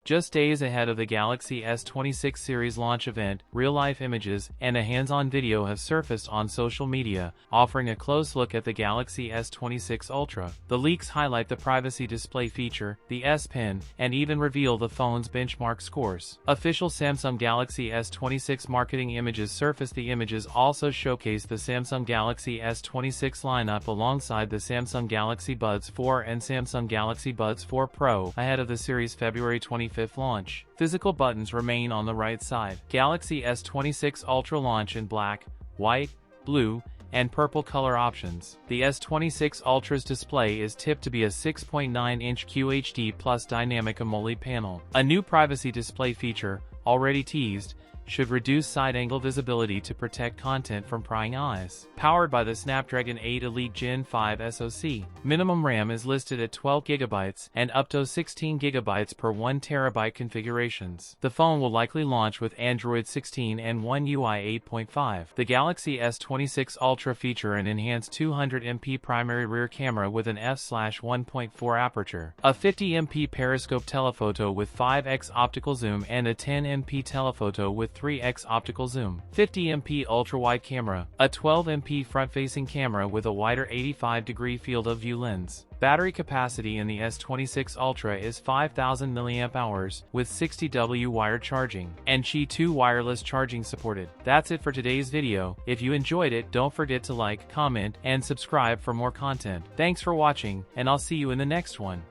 Just days ahead of the Galaxy S26 series launch event, real-life images and a hands-on video have surfaced on social media, offering a close look at the Galaxy S26 Ultra. The leaks highlight the privacy display feature, the S Pen, and even reveal the phone's benchmark scores. Official Samsung Galaxy S26 marketing images surfaced. The images also showcase the Samsung Galaxy S26 lineup alongside the Samsung Galaxy Buds 4 and Samsung Galaxy Buds 4 Pro ahead of the series' February 25th launch. Physical buttons remain on the right side. Galaxy S26 Ultra launch in black, white, blue, and purple color options. The S26 Ultra's display is tipped to be a 6.9-inch QHD plus dynamic AMOLED panel. A new privacy display feature, already teased, should reduce side-angle visibility to protect content from prying eyes. Powered by the Snapdragon 8 Elite Gen 5 SoC, minimum RAM is listed at 12GB and up to 16GB per 1TB configurations. The phone will likely launch with Android 16 and One UI 8.5. The Galaxy S26 Ultra feature an enhanced 200MP primary rear camera with an f/1.4 aperture, a 50MP periscope telephoto with 5x optical zoom and a 10MP telephoto with 3x optical zoom, 50MP ultra-wide camera, a 12MP front-facing camera with a wider 85-degree field of view lens. Battery capacity in the S26 Ultra is 5000 mAh with 60W wired charging and Qi 2 wireless charging supported. That's it for today's video. If you enjoyed it, don't forget to like, comment, and subscribe for more content. Thanks for watching, and I'll see you in the next one.